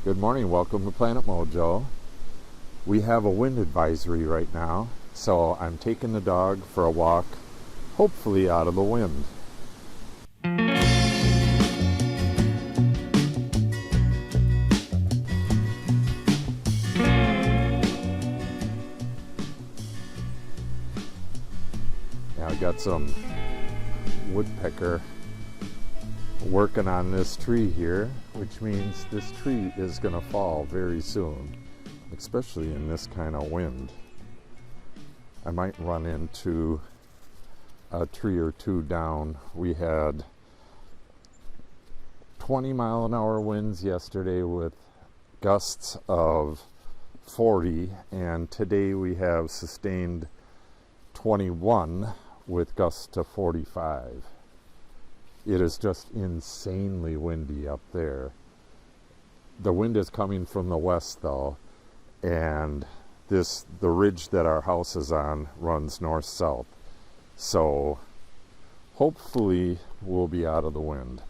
Good morning, welcome to Planet Mojo. We have a wind advisory right now, so I'm taking the dog for a walk, hopefully out of the wind. Now I got some woodpecker working on this tree here, which means this tree is going to fall very soon, especially in this kind of wind. I might run into a tree or two down. We had 20-mile-an-hour winds yesterday with gusts of 40, and today we have sustained 21 with gusts to 45. It is just insanely windy up there. The wind is coming from the west though, and the ridge that our house is on runs north-south. So hopefully we'll be out of the wind.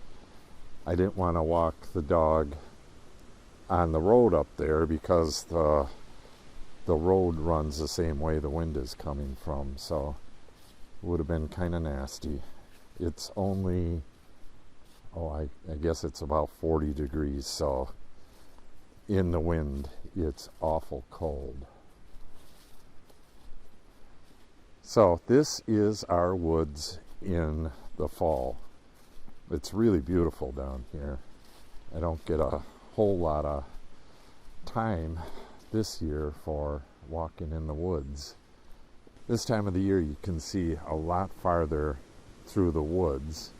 I didn't want to walk the dog on the road up there because the road runs the same way the wind is coming from, so it would have been kind of nasty. It's only, I guess it's about 40 degrees, so in the wind, it's awful cold. So this is our woods in the fall. It's really beautiful down here. I don't get a whole lot of time this year for walking in the woods. This time of the year you can see a lot farther through the woods.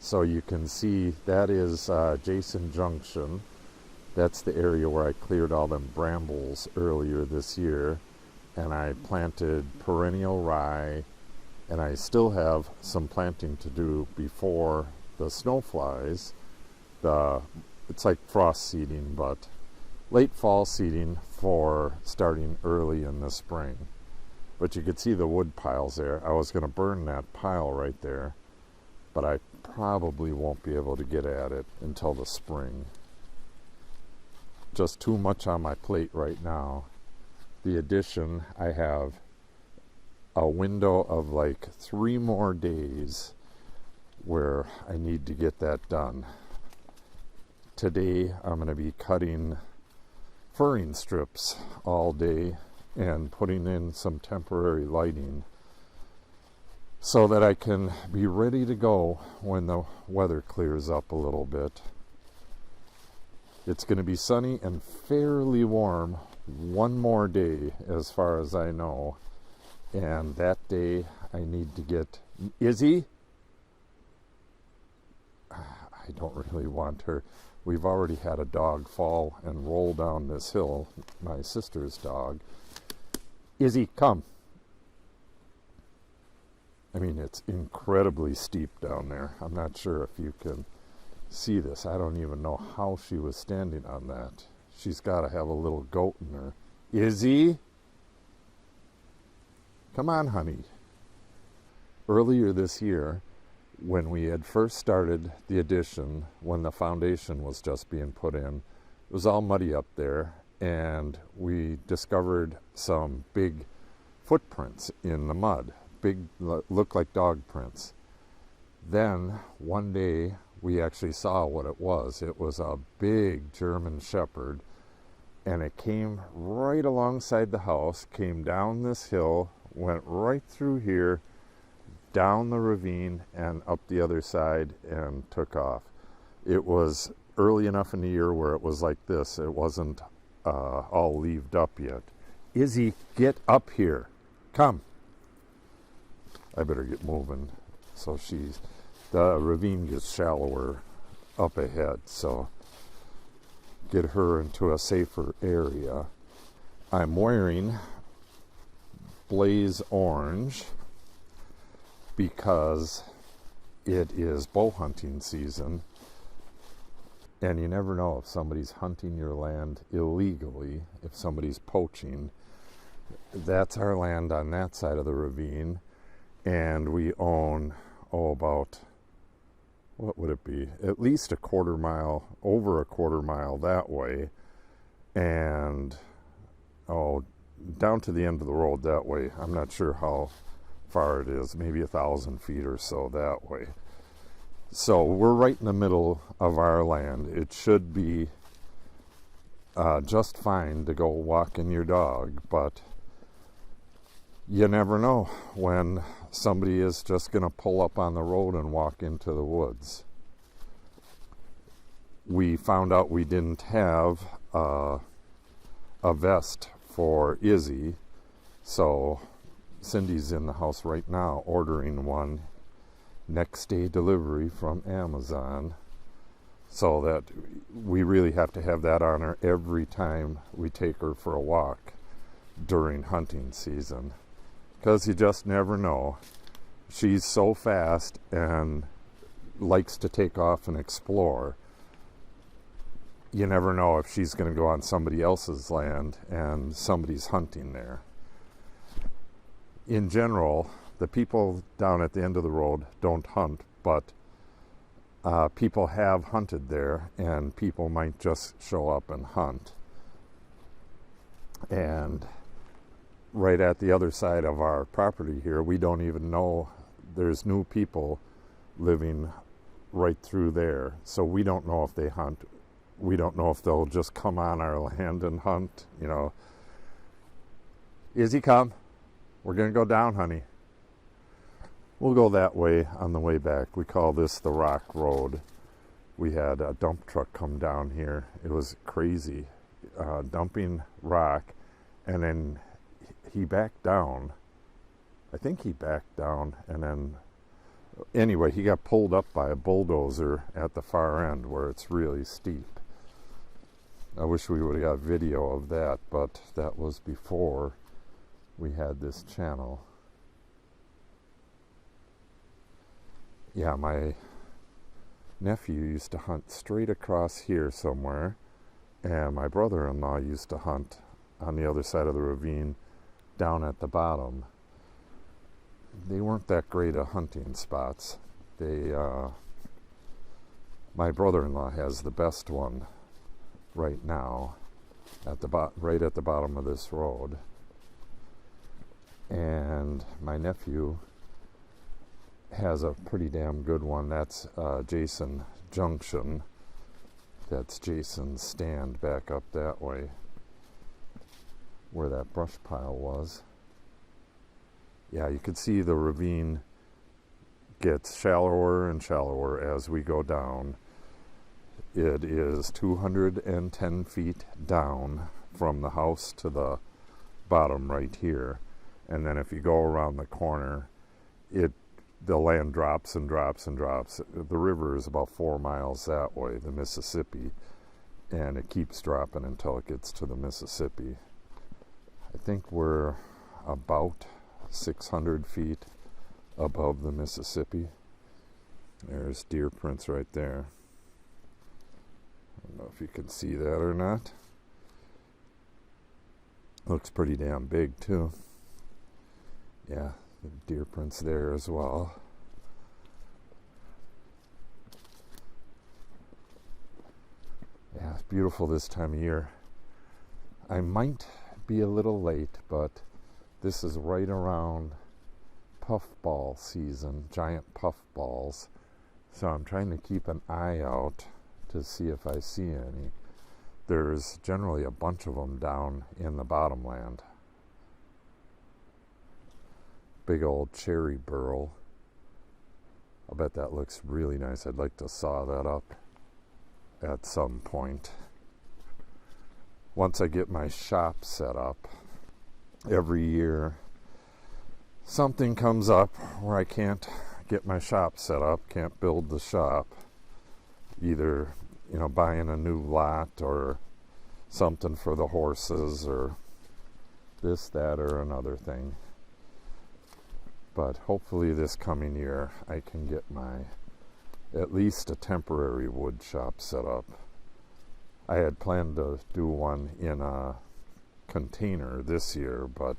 So you can see that is Jason Junction. That's the area where I cleared all them brambles earlier this year, and I planted perennial rye, and I still have some planting to do before the snow flies. It's like frost seeding, but late fall seeding for starting early in the spring. But you could see the wood piles there. I was going to burn that pile right there, but I probably won't be able to get at it until the spring. Just too much on my plate right now. The addition, I have a window of like 3 more days where I need to get that done. Today I'm going to be cutting furring strips all day and putting in some temporary lighting so that I can be ready to go when the weather clears up a little bit. It's going to be sunny and fairly warm one more day as far as I know, and that day I need to get Izzy. I don't really want her. We've already had a dog fall and roll down this hill, my sister's dog. Izzy, come. I mean, it's incredibly steep down there. I'm not sure if you can see this. I don't even know how she was standing on that. She's got to have a little goat in her. Izzy? Come on, honey. Earlier this year, when we had first started the addition, when the foundation was just being put in, it was all muddy up there, and we discovered some big footprints in the mud. Big, looked like dog prints. Then one day we actually saw what it was. It was a big German Shepherd, and it came right alongside the house, came down this hill, went right through here, down the ravine and up the other side, and took off. It was early enough in the year where it was like this. It wasn't all leaved up yet. Izzy, get up here. Come. I better get moving. So the ravine gets shallower up ahead, so get her into a safer area. I'm wearing blaze orange because it is bow hunting season, and you never know if somebody's hunting your land illegally, if somebody's poaching. That's our land on that side of the ravine, and we own about what would it be? At least a quarter mile, over a quarter mile that way, and down to the end of the road that way. I'm not sure how far it is, maybe 1,000 feet or so that way. So we're right in the middle of our land. It should be just fine to go walking your dog, but you never know when somebody is just going to pull up on the road and walk into the woods. We found out we didn't have a vest for Izzy, so Cindy's in the house right now ordering one, next day delivery from Amazon, so that we really have to have that on her every time we take her for a walk during hunting season, because you just never know. She's so fast and likes to take off and explore. You never know if she's going to go on somebody else's land and somebody's hunting there. In general, the people down at the end of the road don't hunt, but people have hunted there, and people might just show up and hunt. And right at the other side of our property here, we don't even know there's new people living right through there. So we don't know if they hunt. We don't know if they'll just come on our land and hunt, you know. Izzy, come. We're going to go down, honey. We'll go that way on the way back. We call this the Rock Road. We had a dump truck come down here. It was crazy, dumping rock, and then he backed down. I think he backed down, and then anyway, he got pulled up by a bulldozer at the far end where it's really steep. I wish we would have got video of that, but that was before we had this channel. Yeah, my nephew used to hunt straight across here somewhere, and my brother-in-law used to hunt on the other side of the ravine down at the bottom. They weren't that great at hunting spots. My brother-in-law has the best one right now, right at the bottom of this road. And my nephew has a pretty damn good one. That's Jason Junction. That's Jason's stand back up that way, where that brush pile was. Yeah, you can see the ravine gets shallower and shallower as we go down. It is 210 feet down from the house to the bottom right here. And then if you go around the corner, the land drops and drops and drops. The river is about 4 miles that way, the Mississippi, and it keeps dropping until it gets to the Mississippi. I think we're about 600 feet above the Mississippi. There's deer prints right there. I don't know if you can see that or not. Looks pretty damn big too. Yeah, the deer prints there as well. Yeah, it's beautiful this time of year. I might be a little late, but this is right around puffball season, giant puffballs. So I'm trying to keep an eye out to see if I see any. There's generally a bunch of them down in the bottomland. Big old cherry burl. I bet that looks really nice. I'd like to saw that up at some point. Once I get my shop set up, every year something comes up where I can't get my shop set up, can't build the shop. Either, buying a new lot or something for the horses or this, that, or another thing. But hopefully this coming year I can get at least a temporary wood shop set up. I had planned to do one in a container this year, but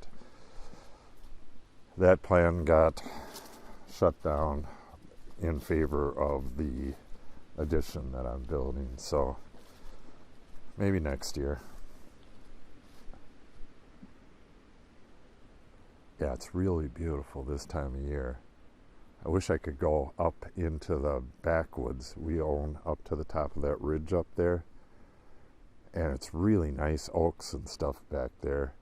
that plan got shut down in favor of the addition that I'm building. So maybe next year. Yeah, it's really beautiful this time of year. I wish I could go up into the backwoods we own up to the top of that ridge up there. And it's really nice oaks and stuff back there.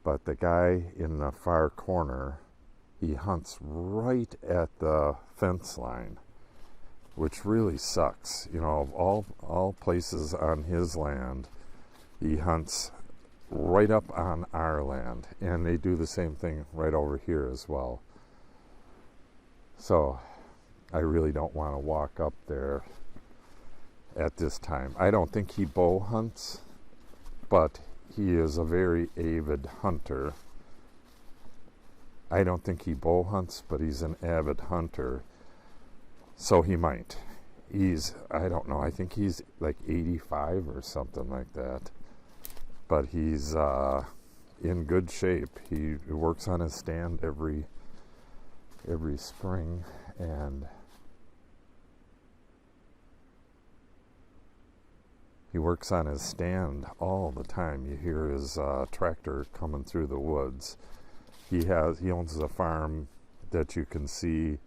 But the guy in the far corner, he hunts right at the fence line, which really sucks. You know, of all places on his land, he hunts right up on our land. And they do the same thing right over here as well. So I really don't want to walk up there at this time. I don't think he bow hunts, but he is a very avid hunter. I don't think he bow hunts, but he's an avid hunter. So he might. I don't know, I think he's like 85 or something like that. But he's in good shape. He works on his stand every spring, and he works on his stand all the time. You hear his tractor coming through the woods. He owns a farm that you can see.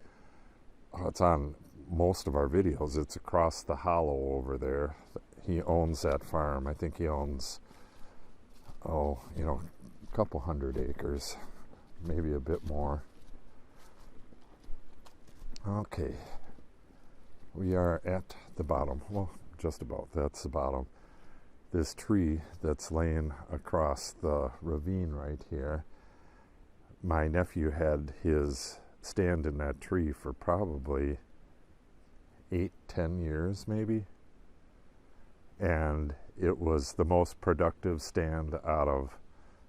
It's on most of our videos. It's across the hollow over there. He owns that farm. I think he owns, a couple hundred acres, maybe a bit more. Okay, we are at the bottom. Well, just about. That's the bottom. This tree that's laying across the ravine right here, my nephew had his stand in that tree for probably 8-10 years maybe, and it was the most productive stand out of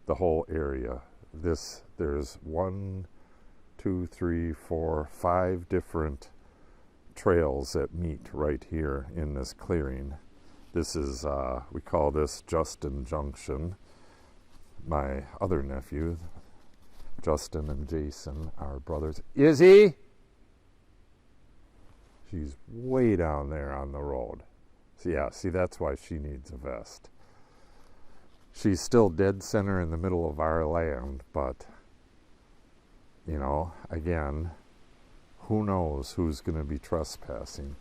the whole area. There's 1, 2, 3, 4, 5 different trails that meet right here in this clearing. This is, we call this Justin Junction. My other nephew, Justin and Jason, are brothers. Izzy! She's way down there on the road. See, that's why she needs a vest. She's still dead center in the middle of our land, but again, who knows who's going to be trespassing.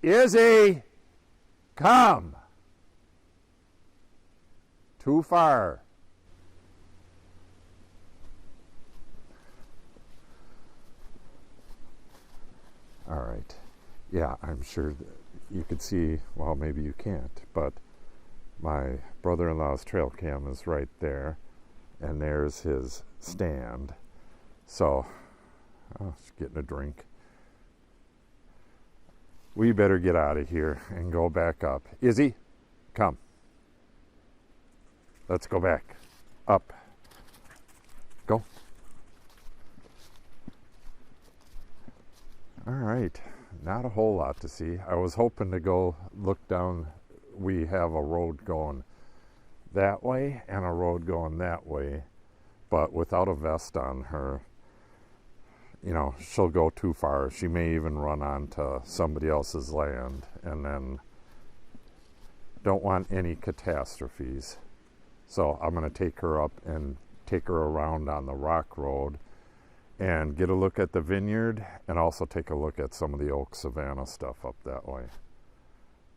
Izzy! Come! Too far. All right. Yeah, I'm sure that you could see, well, maybe you can't, but my brother-in-law's trail cam is right there, and there's his stand. So, she's getting a drink. We better get out of here and go back up. Izzy, come. Let's go back. Up. Go. All right. Not a whole lot to see. I was hoping to go look down. We have a road going that way and a road going that way, but without a vest on her, she'll go too far. She may even run onto somebody else's land, and then don't want any catastrophes. So I'm going to take her up and take her around on the rock road and get a look at the vineyard, and also take a look at some of the oak savanna stuff up that way.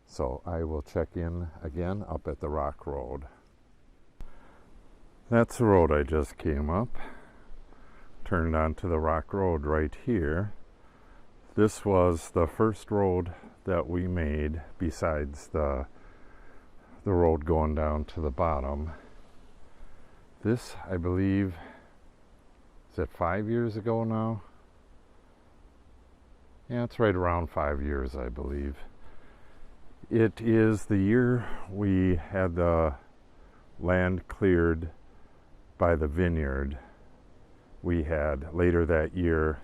So I will check in again up at the rock road. That's the road I just came up. Turned onto the rock road right here. This was the first road that we made besides the road going down to the bottom. This, I believe, is it 5 years ago now? Yeah, it's right around 5 years, I believe. It is the year we had the land cleared by the vineyard. We had, later that year,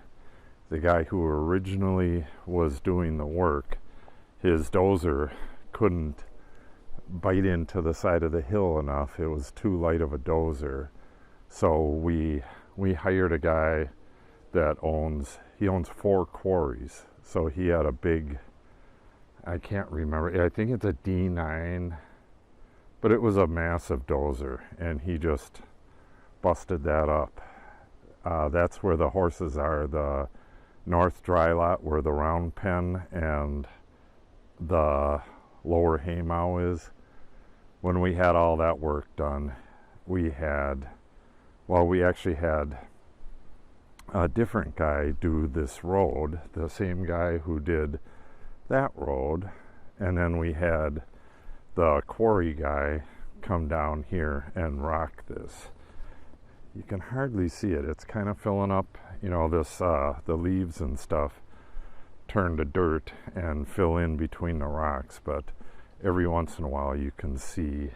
the guy who originally was doing the work, his dozer couldn't bite into the side of the hill enough. It was too light of a dozer. So we hired a guy that owns he owns 4 quarries. So he had a big, I can't remember, I think it's a D9, but it was a massive dozer, and he just busted that up. That's where the horses are, the north dry lot where the round pen and the lower haymow is. When we had all that work done, we actually had a different guy do this road, the same guy who did that road, and then we had the quarry guy come down here and rock this. You can hardly see it. It's kind of filling up, this the leaves and stuff turn to dirt and fill in between the rocks, but every once in a while you can see,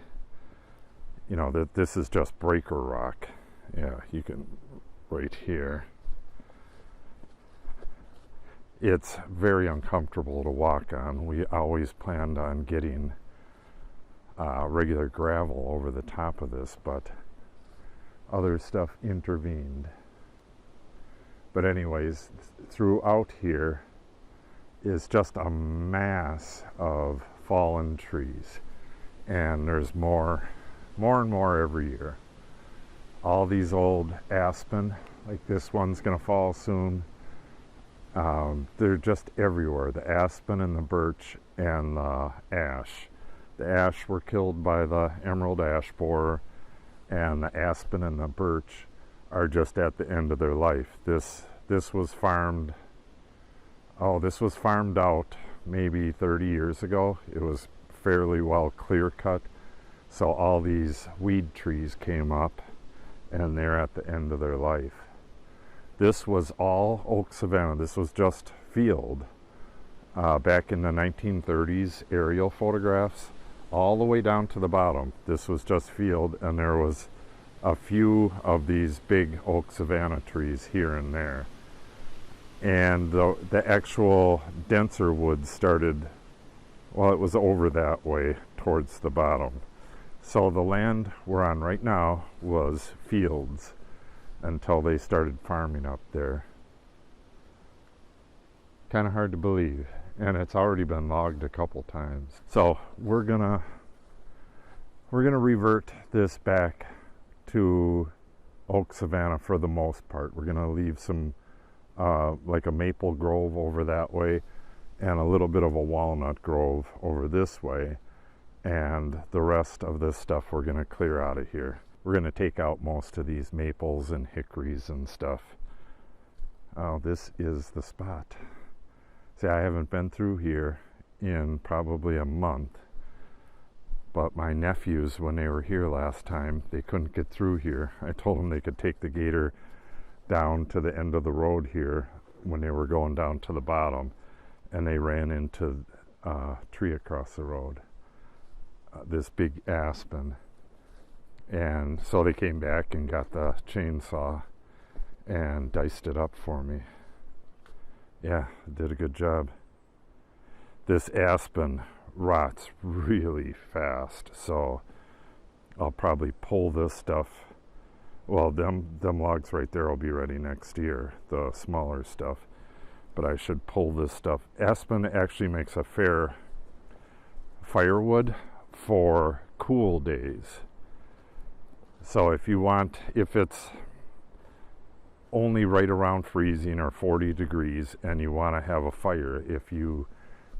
that this is just breaker rock. Yeah, you can, right here. It's very uncomfortable to walk on. We always planned on getting regular gravel over the top of this, but other stuff intervened. But anyways, throughout here is just a mass of fallen trees, and there's more and more every year. All these old aspen, like this one's gonna fall soon. They're just everywhere, the aspen and the birch and the ash. The ash were killed by the emerald ash borer, and the aspen and the birch are just at the end of their life. This was farmed out maybe 30 years ago. It was fairly well clear cut, so all these weed trees came up, and they're at the end of their life. This was all oak savanna. This was just field. Back in the 1930s, aerial photographs, all the way down to the bottom, this was just field, and there was a few of these big oak savanna trees here and there. And the actual denser wood started, it was over that way towards the bottom. So the land we're on right now was fields until they started farming up there. Kind of hard to believe, and it's already been logged a couple times. So we're gonna revert this back to oak savanna for the most part. We're gonna leave some like a maple grove over that way, and a little bit of a walnut grove over this way, and the rest of this stuff we're gonna clear out of here. We're going to take out most of these maples and hickories and stuff. Oh, this is the spot. See, I haven't been through here in probably a month, but my nephews, when they were here last time, they couldn't get through here. I told them they could take the gator down to the end of the road here when they were going down to the bottom, and they ran into a tree across the road, this big aspen. And so they came back and got the chainsaw and diced it up for me. Yeah, did a good job. This aspen rots really fast, so I'll probably pull this stuff. Well, them logs right there will be ready next year, the smaller stuff. But I should pull this stuff. Aspen actually makes a fair firewood for cool days. So if it's only right around freezing or 40 degrees and you want to have a fire, if you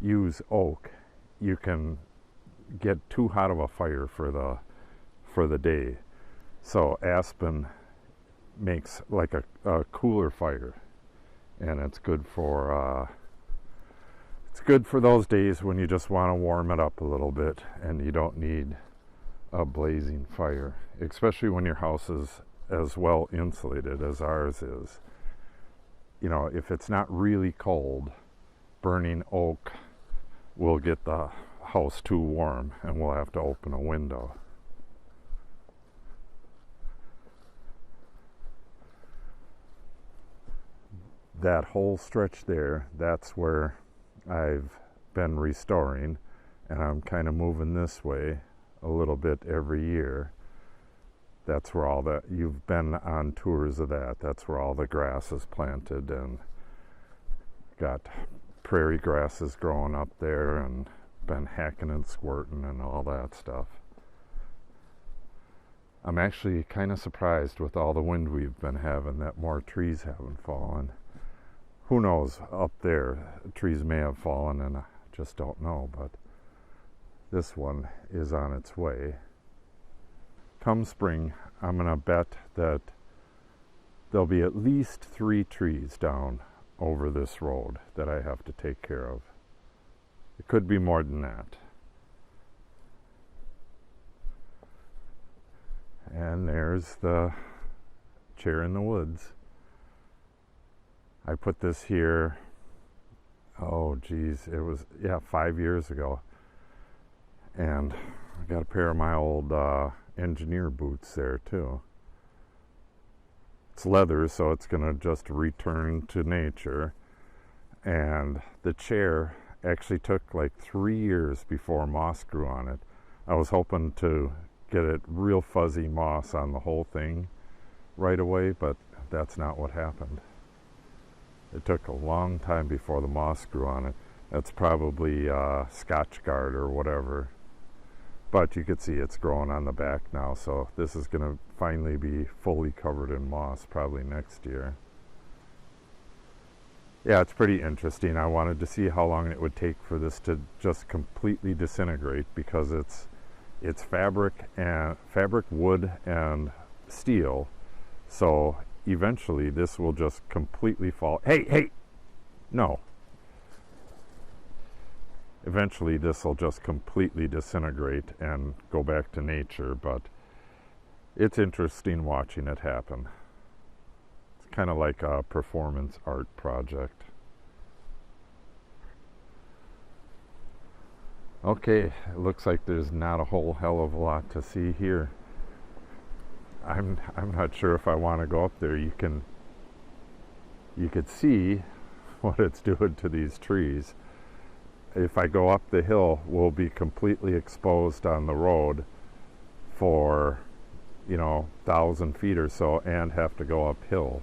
use oak, you can get too hot of a fire for the day. So aspen makes like a cooler fire, and it's good for those days when you just want to warm it up a little bit and you don't need a blazing fire, especially when your house is as well insulated as ours is. If it's not really cold, burning oak will get the house too warm and we'll have to open a window. That whole stretch there, that's where I've been restoring, and I'm kind of moving this way a little bit every year. That's where all that, you've been on tours of that, that's where all the grass is planted, and Got prairie grasses growing up there and been hacking and squirting and all that stuff. I'm actually kind of surprised with all the wind we've been having that more trees haven't fallen. Who knows, up there trees may have fallen and I just don't know, but this one is on its way. Come spring, I'm gonna bet that there'll be at least 3 trees down over this road that I have to take care of. It could be more than that. And there's the chair in the woods. I put this here, oh geez, it was, 5 years ago. And I got a pair of my old engineer boots there too. It's leather, so it's gonna just return to nature. And the chair actually took like 3 years before moss grew on it. I was hoping to get it real fuzzy moss on the whole thing right away, but that's not what happened. It took a long time before the moss grew on it. That's probably Scotchgard or whatever. But you can see it's growing on the back now, so this is going to finally be fully covered in moss probably next year. Yeah, it's pretty interesting. I wanted to see how long it would take for this to just completely disintegrate, because it's fabric, wood, and steel. So eventually this will just completely fall. Hey! No. Eventually this will just completely disintegrate and go back to nature, but it's interesting watching it happen. It's kind of like a performance art project. Okay, it looks like there's not a whole hell of a lot to see here. I'm not sure if I want to go up there. You could see what it's doing to these trees. If I go up the hill, we'll be completely exposed on the road for 1,000 feet or so and have to go uphill.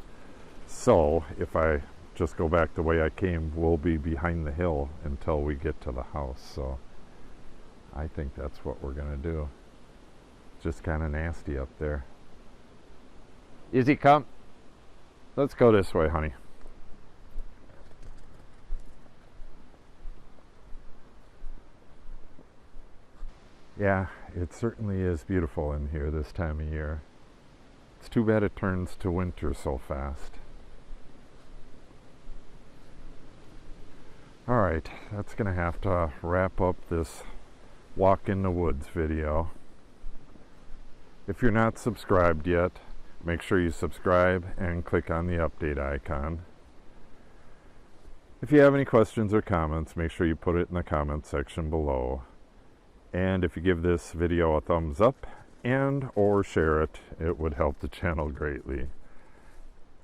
So if I just go back the way I came, we'll be behind the hill until we get to the house. So I think that's what we're gonna do. It's just kind of nasty up there. Izzy, come. Let's go this way, honey. Yeah, it certainly is beautiful in here this time of year. It's too bad it turns to winter so fast. Alright, that's gonna have to wrap up this walk in the woods video. If you're not subscribed yet, make sure you subscribe and click on the update icon. If you have any questions or comments, make sure you put it in the comment section below. And if you give this video a thumbs up and or share it, it would help the channel greatly.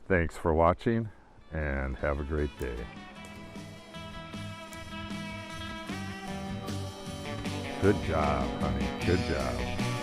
Thanks for watching and have a great day. Good job, honey. Good job.